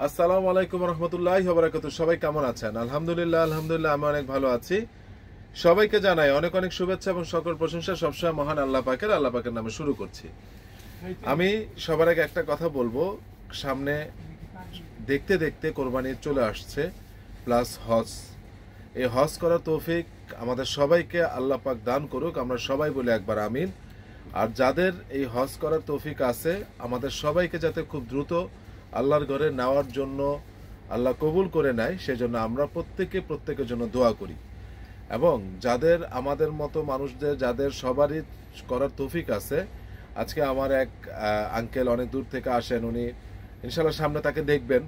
আসসালামু আলাইকুম রহমতুল্লাহি ওয়া বারাকাতুহু। সবাই কেমন আছেন? আলহামদুলিল্লাহ আমি অনেক ভালো আছি। সবাইকে জানাই অনেক অনেক শুভেচ্ছা এবং সকল প্রশংসা সবসময় মহান আল্লাহ পাকের নামে শুরু করছি। আমি সবার আগে একটা কথা বলবো, সামনে দেখতে দেখতে কোরবানি চলে আসছে, প্লাস হজ। এই হজ করার তৌফিক আমাদের সবাইকে আল্লাহ পাক দান করুক, আমরা সবাই বলি একবার আমিন। আর যাদের এই হজ করার তৌফিক আছে, আমাদের সবাইকে যাতে খুব দ্রুত আল্লাহর ঘরে নেওয়ার জন্য আল্লাহ কবুল করে নেয়, সেজন্য আমরা প্রত্যেকের জন্য দোয়া করি। এবং যাদের আমাদের মতো মানুষদের যাদের সবারই করার তৌফিক আছে, আজকে আমার এক আঙ্কেল অনেক দূর থেকে আসেন, উনি ইনশাল্লাহ সামনে তাকে দেখবেন,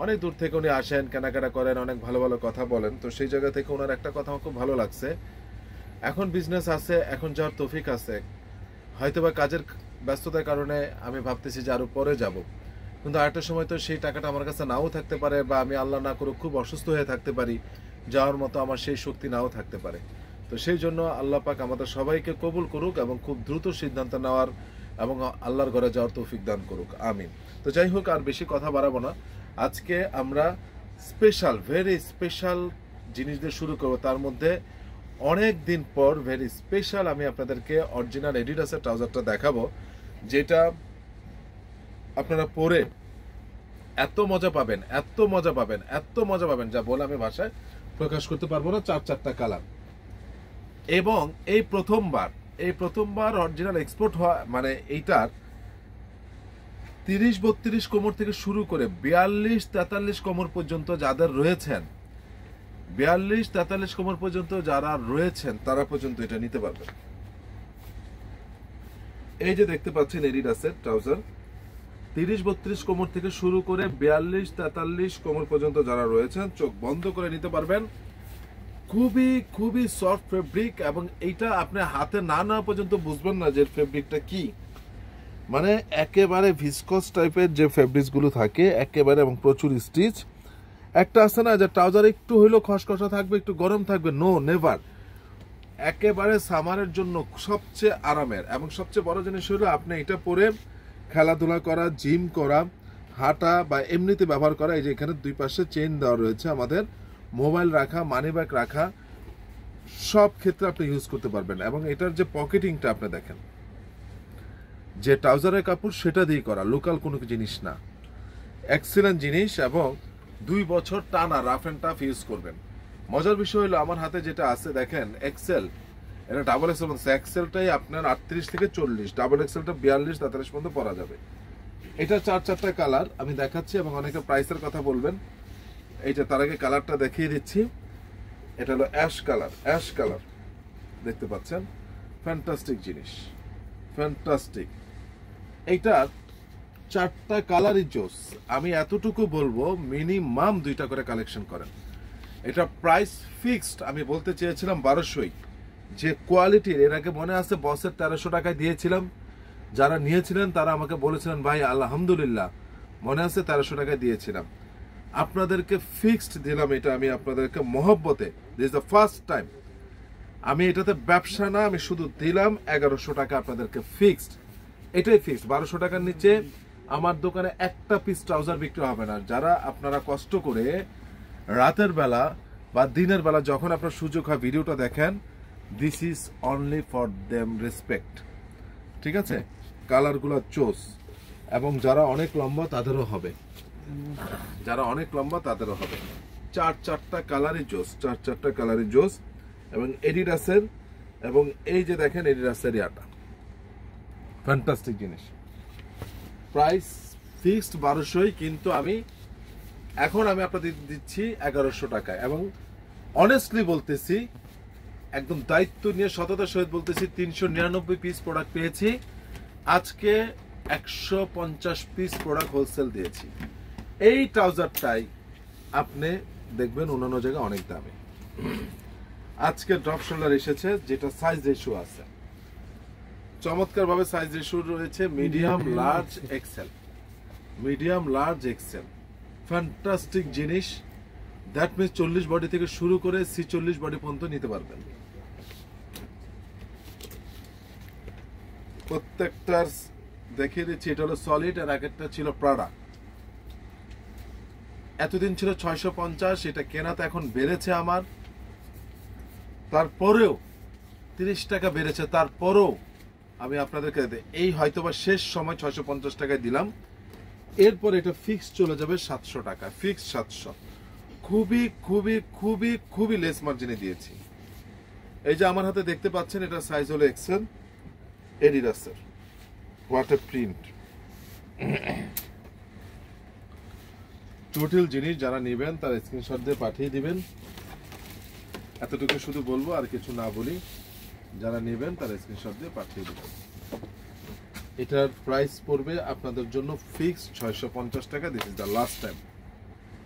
অনেক দূর থেকে উনি আসেন, কেনাকাটা করেন, অনেক ভালো ভালো কথা বলেন। তো সেই জায়গা থেকে ওনার একটা কথা আমার খুব ভালো লাগছে, এখন বিজনেস আছে, এখন যাওয়ার তৌফিক আছে, হয়তোবা কাজের ব্যস্ততার কারণে আমি ভাবতেছি যে আরো পরে যাব, কিন্তু আরেকটা সময় তো সেই টাকাটা আমার কাছে নাও থাকতে পারে, বা আমি আল্লাহ না করুক খুব অসুস্থ হয়ে থাকতে পারি, যাওয়ার মতো আমার সেই শক্তি নাও থাকতে পারে। তো সেই জন্য আল্লাহ পাক আমাদের সবাইকে কবুল করুক এবং খুব দ্রুত সিদ্ধান্ত নেওয়ার এবং আল্লাহর ঘরে যাওয়ার তৌফিক দান করুক, আমিন। তো যাই হোক, আর বেশি কথা বাড়াবো না, আজকে আমরা স্পেশাল, ভেরি স্পেশাল জিনিস দিয়ে শুরু করবো। তার মধ্যে অনেক দিন পর ভেরি স্পেশাল আমি আপনাদেরকে অরিজিনাল এডিডাসের ট্রাউজারটা দেখাবো, যেটা আপনারা পরে এত মজা পাবেন, যা বলে আমি ভাষায় প্রকাশ করতে পারবো না। চারটা কালার, এবং এই প্রথমবার অরিজিনাল এক্সপোর্ট হওয়া, মানে এইটার 30-32 কোমর থেকে শুরু করে 42-43 কোমর পর্যন্ত যাদের রয়েছেন, 42-43 কোমর পর্যন্ত যারা রয়েছেন তারা পর্যন্ত এটা নিতে পারবেন। এই যে দেখতে পাচ্ছেন এডিডাসের ট্রাউজার, 30-32 কোমর থেকে শুরু করে 42-43 কোমর পর্যন্ত যারা রয়েছেন চোখ বন্ধ করে নিতে পারবেন। খুবই সফট ফেব্রিক, এবং এইটা আপনি হাতে না নেওয়া পর্যন্ত বুঝবেন না যে ফেব্রিকটা কি, মানে একেবারে ভিসকস টাইপের যে ফেব্রিক্স গুলো থাকে একেবারে, এবং প্রচুর স্টিচ। একটা আছে না যে ট্রাউজার একটু হইলেও খসখসা থাকবে, একটু গরম থাকবে, নো, নেভার। একেবারে সামারের জন্য সবচেয়ে আরামের, এবং সবচেয়ে বড় জিনিস হলো আপনি এটা পরে খেলাধুলা করা, জিম করা, হাঁটা বা এমনিতে ব্যবহার করা। এই যে এখানে দুই পাশে চেইন দেওয়া রয়েছে, আমাদের মোবাইল রাখা, মানি ব্যাগ রাখা, সব ক্ষেত্রে আপনি ইউজ করতে পারবেন। এবং এটার যে পকেটিংটা আপনি দেখেন, যে ট্রাউজারের কাপড় সেটা দিয়ে করা, লোকাল কোনো জিনিস না, এক্সিলেন্ট জিনিস। এবং 2 বছর টানা রাফ অ্যান্ড টাফ ইউজ করবেন। মজার বিষয় হলো আমার হাতে যেটা আছে দেখেন, এক্সেল, এটা ডাবল এক্সেল, এক্সেলটাই আপনার 38 থেকে 40, ডাবল এক্সেলটা 42-43 পর্যন্ত পরা যাবে। এটা চারটা কালার আমি দেখাচ্ছি, এবং অনেকে প্রাইসের কথা বলবেন। এইটা তার আগে কালারটা দেখিয়ে দিচ্ছি। এটা হলো অ্যাশ কালার, দেখতে পাচ্ছেন, ফ্যান্টাস্টিক জিনিস, ফ্যান্টাস্টিক। এইটার 4টা কালারই জোস। আমি এতটুকু বলবো, মিনিমাম 2টা করে কালেকশন করেন। এটা প্রাইস ফিক্সড, আমি বলতে চেয়েছিলাম 1200। যে কোয়ালিটির, এর আগে মনে আছে বসের 1300 টাকায় দিয়েছিলাম, যারা নিয়েছিলেন তারা আমাকে বলেছিলেন ভাই আলহামদুলিল্লাহ, মনে আছে 1300 টাকায় দিয়েছিলাম। আপনাদেরকে ফিক্সড দিলাম এটা, আমি আপনাদেরকে মহব্বতে, this is the first time. আমি এটাতে ব্যবসা না, আমি শুধু দিলাম 1100 টাকা আপনাদেরকে ফিক্সড, এটাই ফিক্সড। 1200 টাকার নিচে আমার দোকানে একটা পিস ট্রাউজার বিক্রি হবে না। যারা আপনারা কষ্ট করে রাতের বেলা বা দিনের বেলা যখন আপনার সুযোগ হয় ভিডিওটা দেখেন, this is only for them, respect, ঠিক আছে? কালারগুলো চোস, এবং যারা অনেক লম্বা তাদেরও হবে, চারটা কালারই জোস, এবং এডিডাসের, এবং এই যে দেখেন এডিডাসের ইয়াটা ফ্যান্টাস্টিক জিনিস। প্রাইস ফিক্সড 1200, কিন্তু আমি আপনাদের দিচ্ছি 1100 টাকায়। এবং অনেস্টলি বলতেছি, একদম দায়িত্ব নিয়ে সততার সহিত বলতেছি, 399 পিস প্রোডাক্ট পেয়েছি, আজকে 150 পিস প্রোডাক্ট হোলসেল দিয়েছি। এই ট্রাউজারটাই আপনি দেখবেন অন্যান্য জায়গায় অনেক দামে। আজকে ড্রপ শোল্ডার এসেছে, যেটা সাইজ রেশিও আছে, চমৎকার ভাবে সাইজ রেশিও রয়েছে, মিডিয়াম লার্জ এক্সেল, ফ্যান্টাস্টিক জিনিস। দ্যাট মিনস 40 বডি থেকে শুরু করে 46 বডি পর্যন্ত নিতে পারবেন। প্রত্যেকটার দেখিয়ে দিচ্ছি, এটা হলো সলিড, আর একটা ছিল প্রাডা। এতদিন ছিল 650, এটা কেনাতে এখন বেড়েছে আমার, তারপরেও 30 টাকা বেড়েছে, তারপরেও আমি আপনাদেরকে এই হয়তোবা শেষ সময় 650 টাকায় দিলাম। এরপর এটা ফিক্স চলে যাবে 700 টাকা, ফিক্স 700। খুবই খুবই খুবই খুবই লেস মার্জিনে দিয়েছি। এই যে আমার হাতে দেখতে পাচ্ছেন, এটা সাইজ হলো এক্সেল, এডিডাসের, ওয়াটার প্রিন্ট। টোটাল জিনিস যারা নেবেন তার স্ক্রিনশট দিয়ে পাঠিয়ে দিবেন। এতটুকু শুধু বলবো, আর কিছু না বলি। যারা নেবেন তার স্ক্রিনশট দিয়ে পাঠিয়ে দিবেন। এটার প্রাইস পড়বে আপনাদের জন্য ফিক্স 650 টাকা। This is the last time.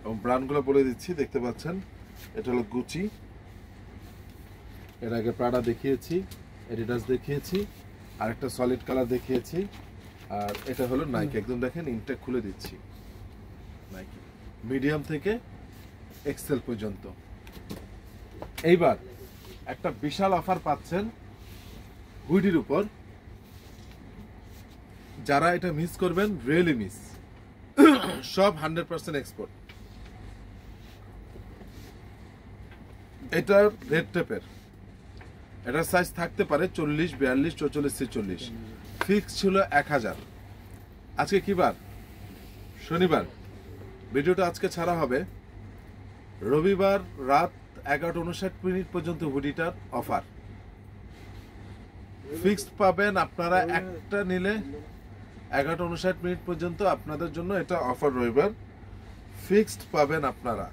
এবং ব্র্যান্ডগুলো বলে দিচ্ছি, দেখতে পাচ্ছেন, এটা হলো গুচি, এর আগে প্রাডা দেখিয়েছি, এডিডাস দেখিয়েছি, আর একটা সলিড কালার দেখিয়েছি, আর এটা হলো নাইকি। একদম দেখেন ইনটেক খুলে দিচ্ছি, নাইকি মিডিয়াম থেকে এক্সেল পর্যন্ত। এইবার একটা বিশাল অফার পাচ্ছেন হুডির উপর। যারা এটা মিস করবেন, রিয়েলি মিস। সব 100% এক্সপোর্ট। এটা রেড টেপের, এটার সাইজ থাকতে পারে 40, 42, 44, 46। ফিক্স ছিল 1000। আজকে কি বার? শনিবার। ভিডিওটা আজকে ছাড়া হবে রবিবার রাত 11:59 পর্যন্ত। হুডিটার অফার ফিক্সড পাবেন আপনারা। একটা নিলে 11:59 পর্যন্ত আপনাদের জন্য এটা অফার। রবিবার ফিক্সড পাবেন আপনারা।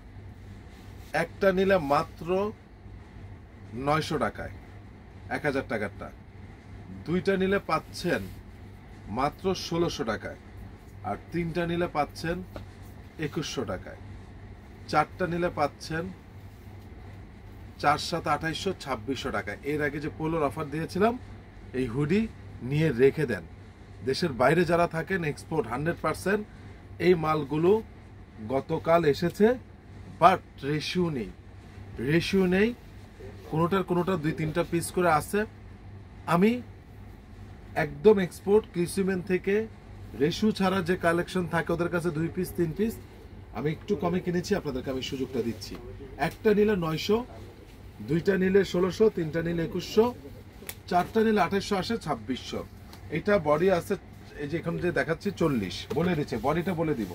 একটা নিলে মাত্র 900 টাকায়, 1000 টাকারটা। দুইটা নিলে পাচ্ছেন মাত্র 1600 টাকায়, আর তিনটা নিলে পাচ্ছেন 2100 টাকায়। চারটা নিলে পাচ্ছেন 4, 7, 2800, 2600 টাকা। এর আগে যে পোলোর অফার দিয়েছিলাম, এই হুডি নিয়ে রেখে দেন। দেশের বাইরে যারা থাকেন, এক্সপোর্ট 100%। এই মালগুলো গতকাল এসেছে, বাট রেশিও নেই। কোনোটার 2-3টা পিস করে আছে। আমি একদম এক্সপোর্ট ক্রিসিমেন থেকে রেশিও ছাড়া যে কালেকশন থাকে ওদের কাছে 2 পিস 3 পিস আমি একটু কমে কিনেছি, আপনাদেরকে আমি সুযোগটা দিচ্ছি। একটা নিলে 900, দুইটা নিলে 1600, তিনটা নিলে 2100, চারটা নিলে 2800 আসে 2600। এটা বডি আছে, এই যে এখানে যে দেখাচ্ছি 40, বলে দিচ্ছে বডিটা বলে দিব।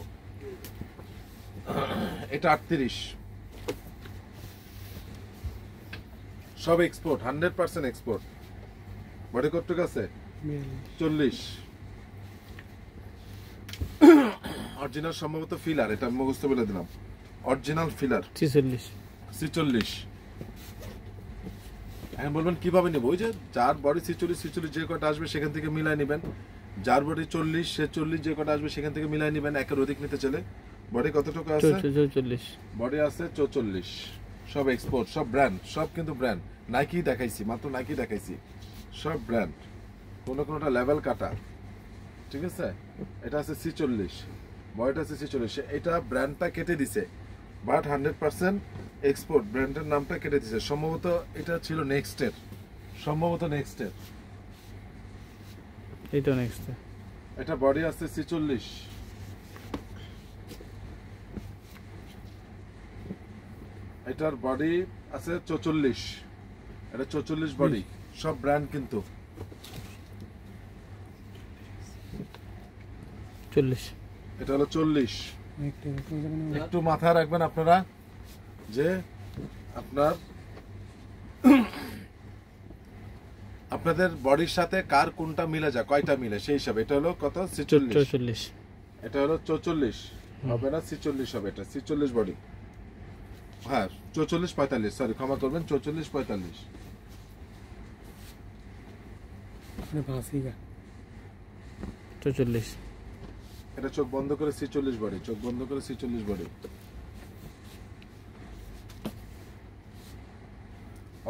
এটা 38। সব এক্সপোর্ট, 100% এক্সপোর্ট। বডি কতটুকু আছে? 40। অরিজিনাল সম্ভবত ফিলার, এটা মুখস্থ বলে দিলাম। অরিজিনাল ফিলার 46। এখন বলবেন কিভাবে নেব? ওই যে যার বডি 46 যে কটা আসবে সেখান থেকে মিলাই নেবেন। যার বডি 40 সে 40 যে কটা আসবে সেখান থেকে মিলাই নেবেন। একের অধিক নিতে চলে। বডি কতটুকু আছে? 44। বডি আছে 44। সব এক্সপোর্ট, সব ব্র্যান্ড, সব কিন্তু ব্র্যান্ড। নাইকি দেখাইছি, মাত্র নাইকি দেখাইছি। সব ব্র্যান্ড, কোনোটা লেভেল কাটা। ঠিক আছে? এটা আছে 46, বডিটা আছে 46। এটা ব্র্যান্ডটা কেটে দিছে, বাট 100% এক্সপোর্ট। ব্র্যান্ডের নামটা কেটে দিছে। সম্ভবত এটা ছিল নেক্সটের, এটা নেক্সট। এটা বডি আছে 46। এটার বডি আছে 44। এটা 44 বডি, সব ব্র্যান্ড কিন্তু 40। এটা হলো 40। একটু মাথায় রাখবেন আপনারা যে আপনাদের বডির সাথে কার কোনটা মিলে যায়, কয়টা মিলে, সেই হিসাবে। এটা হলো কত? 46। এটা হলো 44 হবে না, 46 হবে। এটা 46 বডি। হ্যাঁ, 44, 45, সরি ক্ষমা করবেন, 44, 45। এটা চোখ বন্ধ করে 46 বডি, চোখ বন্ধ করে 46 বডি।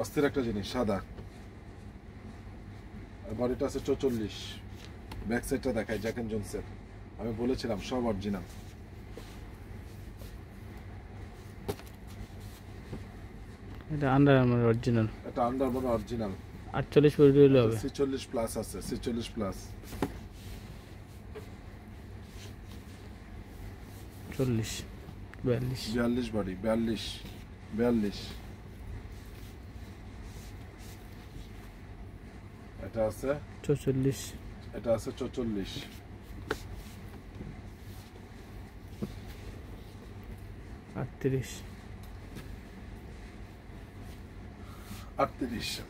অস্থির একটা জিনিস, সাদা। বডিটা আছে 44। ব্যাক সাইডটা দেখাই, জ্যাক এন্ড জোনসের। আমি বলেছিলাম সব অরিজিনাল। এটা আন্ডার আর্মার অরিজিনাল। এটা আন্ডার আর্মার অরিজিনাল। 48 বডি হলে হবে। 46 প্লাস আছে, 46 প্লাস। 40 42 42 বডি 42 42 এটা আছে 44 এটা আছে 44 38 38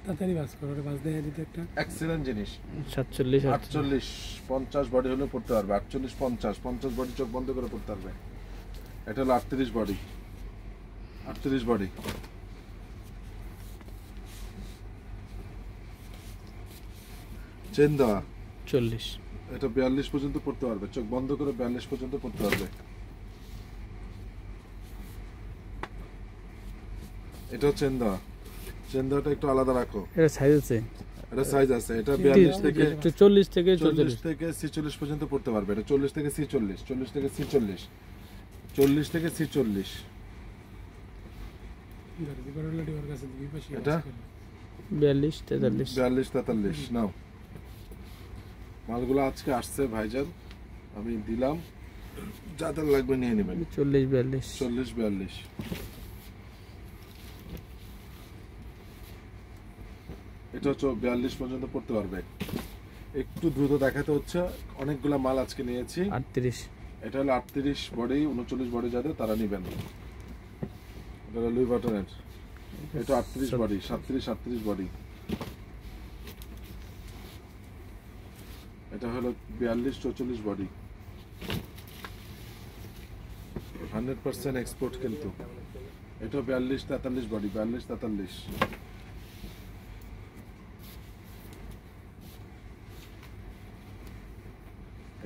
তাড়াতাড়ি বাস করো, বাস দেখাই দিতে একটা। এক্সিলেন্ট জিনিস 47 48 50 বডি হলে পড়তে পারবে 48 50 বডি চোখ বন্ধ করে পড়তে পারবে এটা হলো 38 বডি 38 বডি চেন দেওয়া 40 এটা 42 পর্যন্ত পড়তে পারবে চোখ বন্ধ করে 42 পর্যন্ত পড়তে পারবে এটা চেন দেওয়াটা একটু আলাদা রাখো এটা সাইজ আছে এটা সাইজ আছে এটা 42 থেকে 40 থেকে 40 44 থেকে 46 পর্যন্ত পড়তে পারবে এটা 40 থেকে 46 40 থেকে 46 40 থেকে 46 গাড়ি করে লাডি ওর কাছে দুই পাশে এটা? 42 43 42 43 নাও মালগুলো আজকে আসছে ভাইজান আমি দিলাম যাদের লাগবে নিয়ে নেবেন 40 42 40 42 এটা হচ্ছে 42 পর্যন্ত পড়তে পারবে একটু দ্রুত দেখাতে হচ্ছে অনেকগুলা মাল আজকে নিয়েছি 38 এটা হলো 38 বডি 39 বডি যাদের তারা নেবেন এটা হলো লুই বাটনের এটা 38 বডি 37 বডি এটা হলো 42 44 বডি 100% এক্সপোর্ট কিন্তু এটা 42 43 বডি 42 43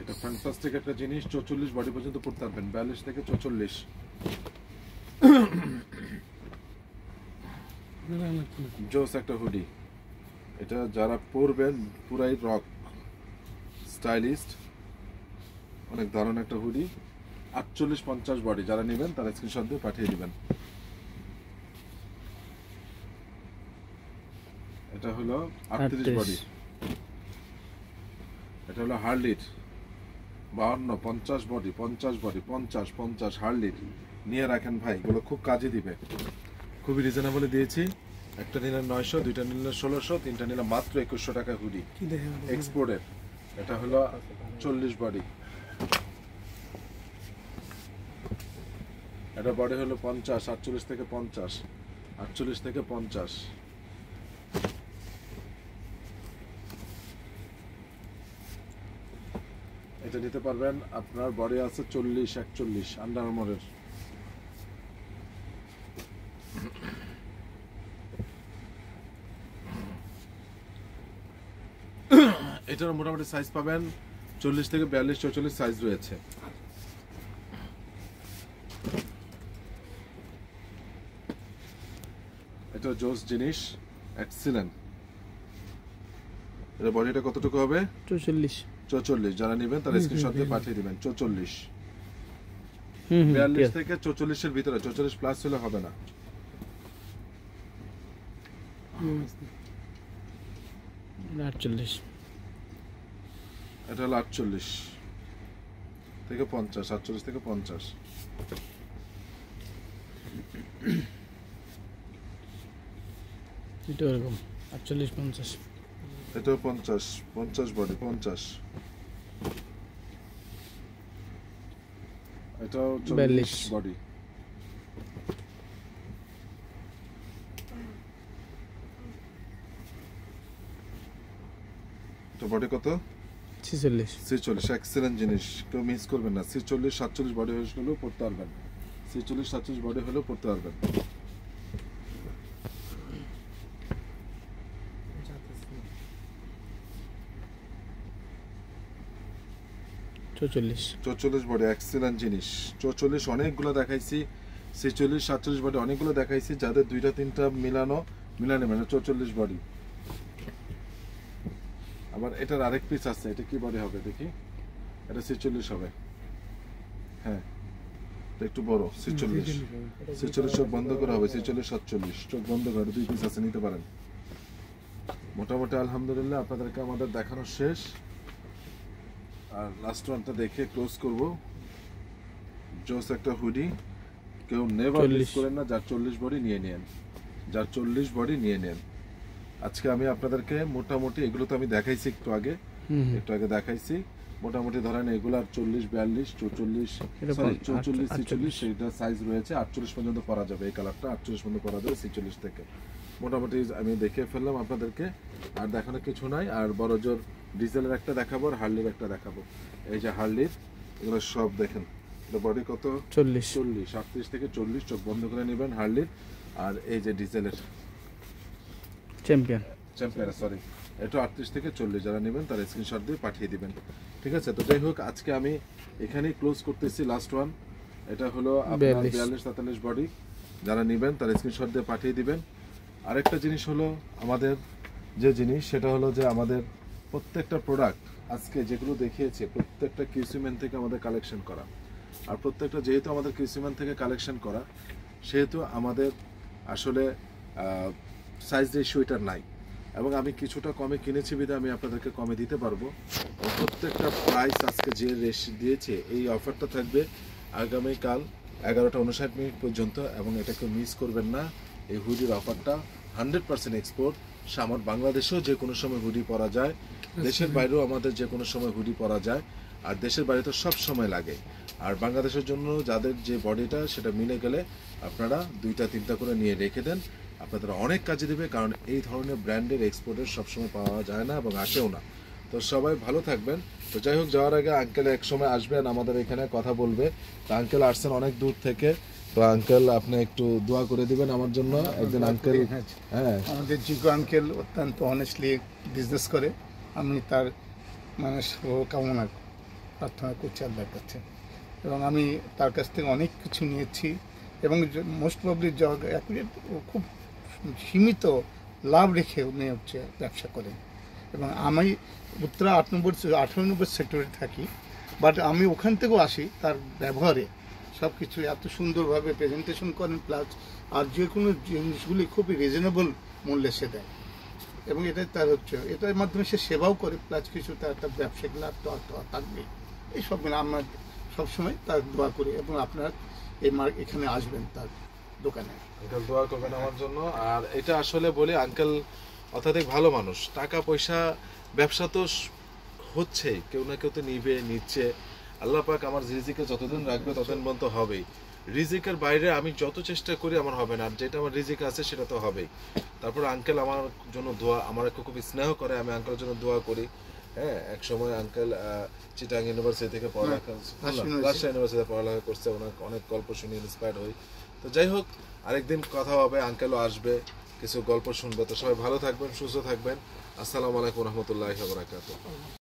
এটা ফ্যান্টাস্টিক একটা জিনিস 44 বডি পর্যন্ত পড়তে পারবেন 42 থেকে 44 জোস একটা হুডি এটা যারা পরবেন পুরাই রক স্টাইলিস্ট অনেক দারুণ একটা হুডি 48 50 বডি যারা নেবেন তারা স্ক্রিনশট দিয়ে পাঠিয়ে দিবেন এটা হলো 38 বডি এটা হলো হার্লিট 52 50 বডি 50 বডি 50 50 হার্লিট নিয়ে রাখেন ভাই এগুলো খুব কাজে দিবে খুবই রিজনেবলে দিয়েছি একটা নিলে 900 দুইটা নিলে 1600 তিনটা নিলে মাত্র 2100 টাকা হুডি কি দেখে এক্সপোর্টের এটা হলো 40 বডি এটা বডি হলো 50 48 থেকে 50 48 থেকে 50 এটা নিতে পারবেন আপনার বডি আছে 40 41 আন্ডার আর্মারের এটার মোটামুটি সাইজ পাবেন 40 থেকে 42 44 সাইজ রয়েছে এটা জোস জিনিস এক্সিলেন্ট এর বডিটা কতটুকু হবে 44 44 যারা নেবেন তারা স্ক্রিনশট দিয়ে পাঠিয়ে দিবেন 44 হুম 42 থেকে 44 এর ভিতরে 44 প্লাস হলে হবে না এটা 48 এটা হলো 48 থেকে 50 48 থেকে 50 এটা এরকম 48 50 এটাও 50 50 বডি 50 এটাও 40 বডি তো বডি কত 46 46 এক্সেলেন্ট জিনিস কেউ মিস করবেন না 46 47 বডি হলেও পড়তে পারবেন 46 47 বডি হলেও পড়তে পারবেন চল্লিশ 44 বডি এক্সেলেন্ট জিনিস 44 অনেকগুলো দেখাইছি 46 47 বডি অনেকগুলো দেখাইছি যাদের দুইটা তিনটা মিলানো মানে 44 বডি আবার এটার আরেক পিস আছে এটা কি বডি হবে দেখি এটা 46 হবে হ্যাঁ এটা একটু বড় 46 চোখ বন্ধ করা হবে 46 47 চোখ বন্ধ করে দুই পিস আছে নিতে পারেন মোটামুটি আলহামদুলিল্লাহ আপনাদেরকে আমাদের দেখানো শেষ আর লাস্ট ওয়ানটা দেখে ক্লোজ করব। জোস একটা হুডি, কেউ নেভার মিস 40 করেন না, যার 40 বডি নিয়ে নেন, যার 40 বডি নিয়ে নেন। আজকে আমি আপনাদেরকে মোটামুটি, এগুলো তো আমি দেখাইছি একটু আগে, দেখাইছি মোটামুটি ধরেন এগুলার 40, 42, 44, এটা সরি 48, 44, 46 সেটা সাইজ রয়েছে। 48 পর্যন্ত পরা যাবে, এই কালারটা 48 পর্যন্ত পরা যাবে 46 থেকে। মোটামুটি আমি দেখে ফেললাম আপনাদেরকে, আর দেখানোর কিছু নাই। আর বড় জোর ডিজেলের একটা দেখাবো আর হার্লির একটা দেখাবো। এই যে হার্লির, এগুলো সব দেখেন, এটা বডি কত 40 40, 38 থেকে 40, চোখ বন্ধ করে নেবেন হার্লির। আর এই যে ডিজেলের চ্যাম্পিয়ন, সরি, এটা 38 থেকে 40, যারা নেবেন তারা স্ক্রিনশট দিয়ে পাঠিয়ে দিবেন, ঠিক আছে? তো যাই হোক, আজকে আমি এখানেই ক্লোজ করতেছি। লাস্ট ওয়ান, এটা হলো আপনার 42, 43 বডি, যারা নেবেন তারা স্ক্রিনশট দিয়ে পাঠিয়ে দিবেন। আরেকটা জিনিস হলো আমাদের যে জিনিস, সেটা হলো যে আমাদের প্রত্যেকটা প্রোডাক্ট আজকে যেগুলো দেখিয়েছে প্রত্যেকটা কিউসিম্যান থেকে আমাদের কালেকশন করা। আর প্রত্যেকটা যেহেতু আমাদের কিউসিম্যান থেকে কালেকশন করা, সেহেতু আমাদের আসলে সাইজ রেশিও এটা নাই, এবং আমি কিছুটা কমে কিনেছি বিধে আমি আপনাদেরকে কমে দিতে পারবো। প্রত্যেকটা প্রাইস আজকে যে রেশি দিয়েছে, এই অফারটা থাকবে আগামীকাল 11:59 পর্যন্ত, এবং এটাকে মিস করবেন না। এই হুডির অফারটা 100% এক্সপোর্ট। আমার বাংলাদেশেও যে কোনো সময় হুডি পরা যায়, দেশের বাইরেও আমাদের যে কোনো সময় হুডি পরা যায়, আর দেশের বাইরে তো সব সময় লাগে। আর বাংলাদেশের জন্য যাদের যে বডিটা সেটা মিলে গেলে আপনারা 2-3টা করে নিয়ে রেখে দেন, আপনাদের অনেক কাজে দেবে। কারণ এই ধরনের ব্র্যান্ডের এক্সপোর্টের সবসময় পাওয়া যায় না এবং আসেও না। তো সবাই ভালো থাকবেন। তো যাই হোক, যাওয়ার আগে আঙ্কেল এক সময় আসবেন আমাদের এখানে, কথা বলবে। তো আঙ্কেল আসছেন অনেক দূর থেকে, তো আঙ্কেল আপনি একটু দোয়া করে দিবেন আমার জন্য। একদিন আঙ্কেল, হ্যাঁ, আমাদের জিগো আঙ্কেল অত্যন্ত অনেস্টলি বিজনেস করে। আমি তার মানে শুভকামনা প্রার্থনা করছি আল্লাহর কাছে, এবং আমি তার কাছ থেকে অনেক কিছু নিয়েছি, এবং মোস্ট প্রবলি খুব সীমিত লাভ রেখে উনি হচ্ছে ব্যবসা করেন। এবং আমি উত্তরা 8 নম্বর সেক্টরে থাকি, বাট আমি ওখান থেকেও আসি। তার ব্যবহারে সব কিছু এত সুন্দরভাবে প্রেজেন্টেশন করেন, প্লাস আর যে কোনো জিনিসগুলি খুবই রিজনেবল মূল্যে সে দেয়, এবং এটাই তার হচ্ছে, এটার মাধ্যমে সে সেবাও করে, প্লাস কিছু তার ব্যবসায়িক লাভ তো থাকবেই। এই সবগুলো আমরা সবসময় তার দোয়া করি, এবং আপনারা এখানে আসবেন তার দোকানে। আঙ্কেল দোয়া করবেন আমার জন্য। আর এটা আসলে বলি, আঙ্কেল অত্যাধিক ভালো মানুষ। টাকা পয়সা ব্যবসা তো হচ্ছেই, কেউ না কেউ তো নিচ্ছে। আল্লাহ পাক আমার রিজিকে যতদিন রাখবে ততদিন পর্যন্ত হবেই। রিজিকের বাইরে আমি যত চেষ্টা করি আমার হবে না, আর যেটা আমার রিজিক আছে সেটা তো হবেই। তারপর আঙ্কেল আমার জন্য দোয়া, আমার খুব স্নেহ করে, আমি আঙ্কেলের জন্য দোয়া করি। হ্যাঁ, এক সময় আঙ্কেল চিটাং ইউনিভার্সিটি থেকে রাজশাহী ইউনিভার্সিটিতে পড়ালেখা করছে, ওনার অনেক গল্প শুনে ইন্সপায়ার্ড হই। তো যাই হোক, আরেকদিন কথা হবে, আঙ্কেলও আসবে, কিছু গল্প শুনবে। তো সবাই ভালো থাকবেন, সুস্থ থাকবেন। আসসালামু আলাইকুম রহমতুল্লাহি ওয়া বারাকাতুহু।